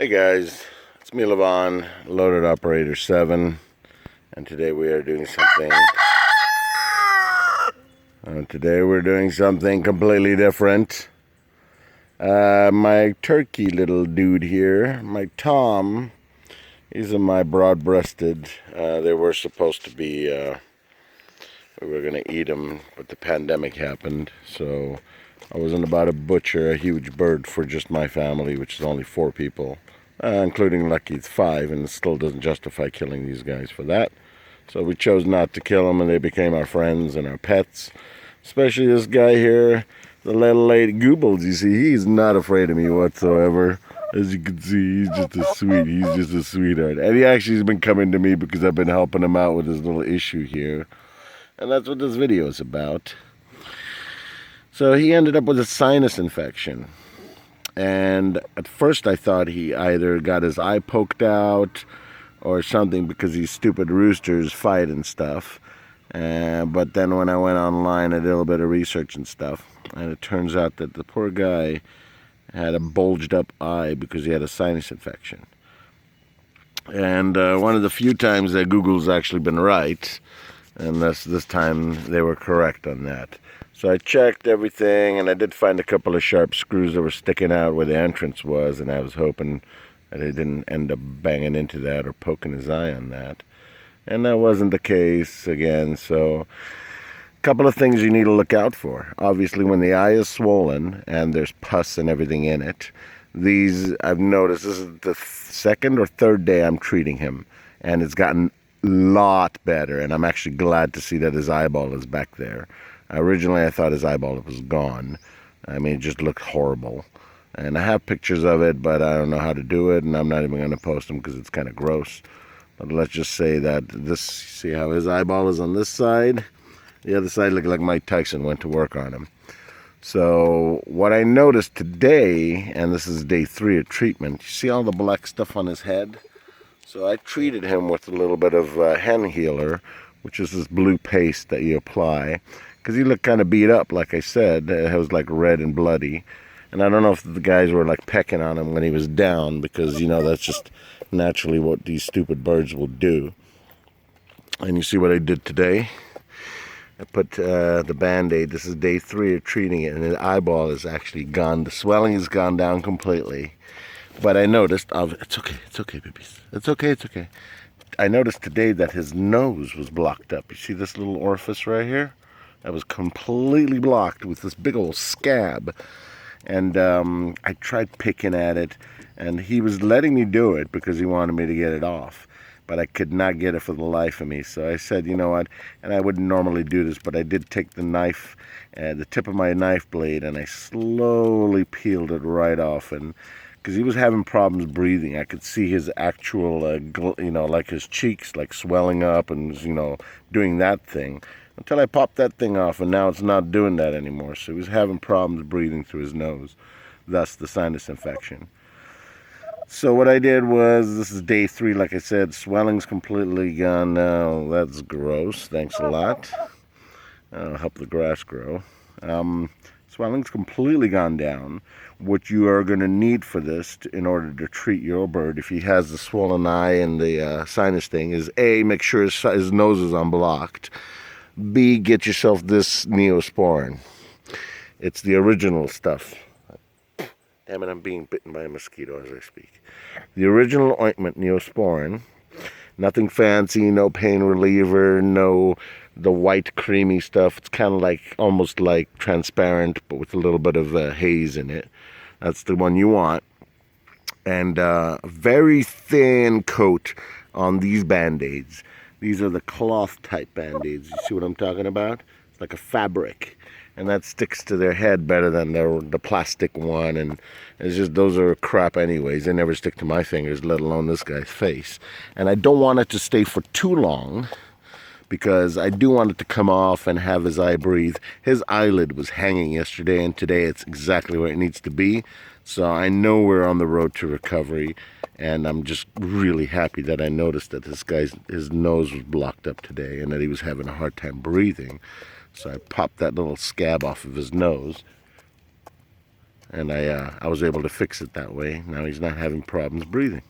Hey guys, it's me, Levon, Loaded Operator 7, and today we are doing something. Today we're doing something completely different. My turkey little dude here, my Tom, he's my broad-breasted. They were supposed to be, we were going to eat them, but the pandemic happened, so I wasn't about to butcher a huge bird for just my family, which is only 4 people. Including Lucky, it's 5, and it still doesn't justify killing these guys for that. So we chose not to kill them, and they became our friends and our pets. Especially this guy here, the little lady Goobles. You see, he's not afraid of me whatsoever. As you can see, he's just a sweetheart. And he actually has been coming to me because I've been helping him out with his little issue here. And that's what this video is about. So he ended up with a sinus infection. And at first I thought he either got his eye poked out or something because these stupid roosters fight and stuff. But then when I went online, I did a little bit of research and stuff. And it turns out that the poor guy had a bulged up eye because he had a sinus infection. And one of the few times that Google's actually been right. And this time they were correct on that. So I checked everything, and I did find a couple of sharp screws that were sticking out where the entrance was, and I was hoping that he didn't end up banging into that or poking his eye on that. And that wasn't the case again, so a couple of things you need to look out for. Obviously, when the eye is swollen and there's pus and everything in it, I've noticed, this is the second or third day I'm treating him, and it's gotten a lot better, and I'm actually glad to see that his eyeball is back there. Originally, I thought his eyeball was gone. I mean, it just looked horrible. And I have pictures of it, but I don't know how to do it, and I'm not even going to post them because it's kind of gross. But let's just say that this, see how his eyeball is on this side? The other side looked like Mike Tyson went to work on him. So what I noticed today, and this is day 3 of treatment, you see all the black stuff on his head? So I treated him with a little bit of hen healer, which is this blue paste that you apply. Because he looked kind of beat up, like I said. It was like red and bloody. And I don't know if the guys were like pecking on him when he was down, because, you know, that's just naturally what these stupid birds will do. And you see what I did today? I put the Band-Aid. This is day 3 of treating it, and his eyeball is actually gone. The swelling has gone down completely. But I noticed, it's okay, babies. It's okay. I noticed today that his nose was blocked up. You see this little orifice right here? That was completely blocked with this big old scab. And I tried picking at it, and he was letting me do it because he wanted me to get it off. But I could not get it for the life of me. So I said, you know what, and I wouldn't normally do this, but I did take the knife, the tip of my knife blade, and I slowly peeled it right off. And because he was having problems breathing, I could see his actual, like his cheeks, like swelling up and, doing that thing. Until I popped that thing off, and now it's not doing that anymore. So he was having problems breathing through his nose, thus the sinus infection. So what I did was, this is day 3, like I said, swelling's completely gone now. That's gross, thanks a lot. I'll help the grass grow. Swelling's completely gone down. What you are going to need for this in order to treat your bird, if he has the swollen eye and the sinus thing, is A, make sure his nose is unblocked. B, get yourself this Neosporin. It's the original stuff. Damn it, I'm being bitten by a mosquito as I speak. The original ointment, Neosporin. Nothing fancy, no pain reliever, no the white creamy stuff. It's kind of like, almost like transparent, but with a little bit of haze in it. That's the one you want. And a very thin coat on these Band-Aids. These are the cloth type Band-Aids. You see what I'm talking about? It's like a fabric. And that sticks to their head better than the plastic one. And it's just, those are crap anyways. They never stick to my fingers, let alone this guy's face. And I don't want it to stay for too long, because I do want it to come off and have his eye breathe. His eyelid was hanging yesterday, and today it's exactly where it needs to be. So I know we're on the road to recovery, and I'm just really happy that I noticed that his nose was blocked up today and that he was having a hard time breathing. So I popped that little scab off of his nose, and I was able to fix it that way. Now he's not having problems breathing.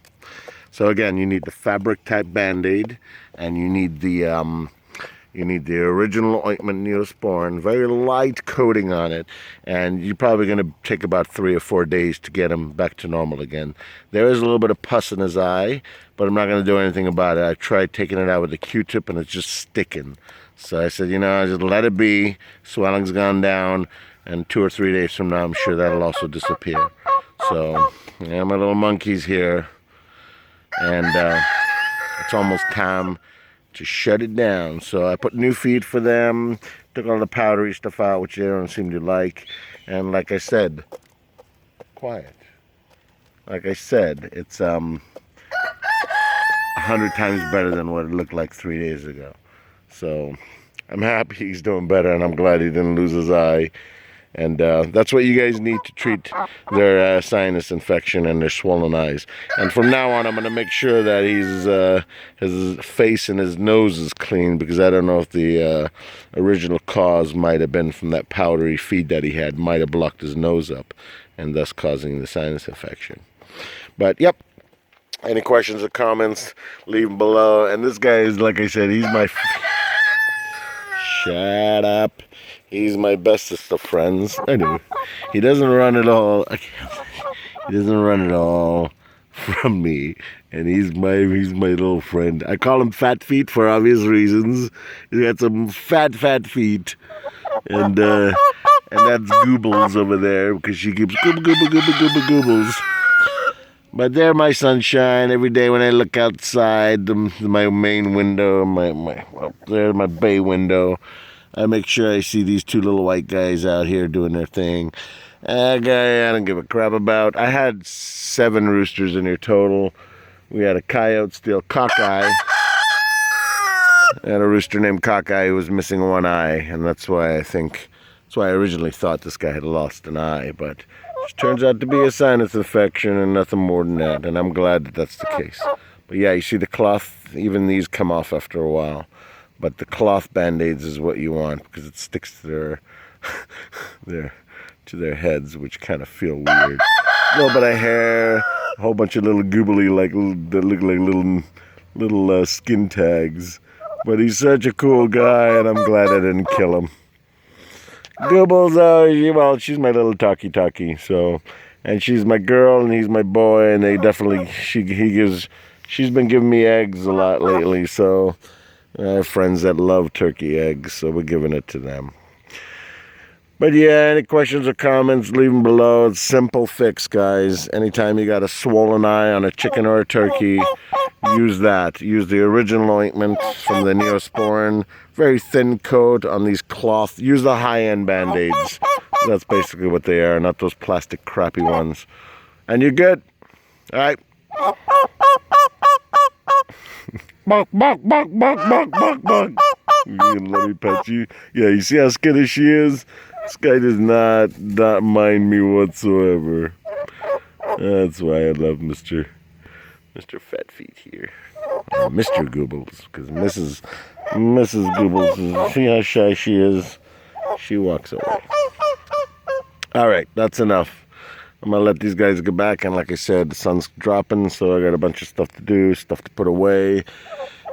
So again, you need the fabric type Band-Aid, and you need the original ointment Neosporin, very light coating on it, and you're probably going to take about 3 or 4 days to get him back to normal again. There is a little bit of pus in his eye, but I'm not going to do anything about it. I tried taking it out with a Q-tip, and it's just sticking. So I said, just let it be. Swelling's gone down, and 2 or 3 days from now, I'm sure that'll also disappear. So, yeah, my little monkey's here, and it's almost time to shut it down. So I put new feed for them, took all the powdery stuff out, which they don't seem to like, and like I said, quiet. Like I said, it's 100 times better than what it looked like 3 days ago. So I'm happy he's doing better, and I'm glad he didn't lose his eye. And that's what you guys need to treat their sinus infection and their swollen eyes. And from now on, I'm going to make sure that his face and his nose is clean, because I don't know if the original cause might have been from that powdery feed that he had, might have blocked his nose up, and thus causing the sinus infection. But, yep. Any questions or comments, leave them below. And this guy is, like I said, he's my... Shut up. He's my bestest of friends. I do. He doesn't run it all. He doesn't run it all from me. And he's my little friend. I call him Fatfeet for obvious reasons. He's got some fat feet. And that's Goobles over there, because she keeps Goobles. But they're my sunshine. Every day when I look outside my main window, there's my bay window, I make sure I see these 2 little white guys out here doing their thing. A guy I don't give a crap about. I had 7 roosters in here total. We had a coyote steal Cockeye. I had a rooster named Cockeye who was missing 1 eye, and that's why I originally thought this guy had lost an eye, but it turns out to be a sinus infection and nothing more than that, and I'm glad that that's the case. But yeah, you see the cloth, even these come off after a while. But the cloth Band-Aids is what you want, because it sticks to their heads, which kind of feel weird. A little bit of hair, a whole bunch of little goobly, that look like little skin tags. But he's such a cool guy, and I'm glad I didn't kill him. Goobles, she's my little talkie, so, and she's my girl, and he's my boy, and they definitely, she's been giving me eggs a lot lately, so I have friends that love turkey eggs, so we're giving it to them. But yeah, any questions or comments, leave them below. It's simple fix, guys. Anytime you got a swollen eye on a chicken or a turkey, use that. Use the original ointment from the Neosporin. Very thin coat on these cloth. Use the high-end Band-Aids. That's basically what they are, not those plastic crappy ones. And you're good. All right. Bark, bark, bark, bark, bark, bark, bark. You gonna let me pet you? Yeah, you see how skittish she is? This guy does not mind me whatsoever. That's why I love Mr. Fatfeet here. Mr. Goobles, because Mrs. Goobles, see how shy she is? She walks away. All right, that's enough. I'm going to let these guys get back, and like I said, the sun's dropping, so I got a bunch of stuff to do, stuff to put away.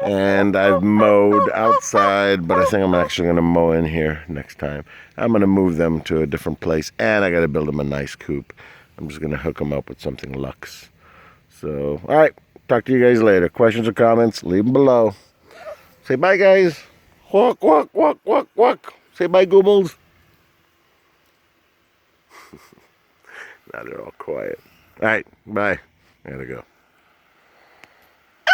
And I've mowed outside, but I think I'm actually going to mow in here next time. I'm going to move them to a different place, and I got to build them a nice coop. I'm just going to hook them up with something luxe. So, all right, talk to you guys later. Questions or comments, leave them below. Say bye, guys. Walk, walk, walk, walk, walk. Say bye, Goobles. Now they're all quiet. All right, bye. I gotta go.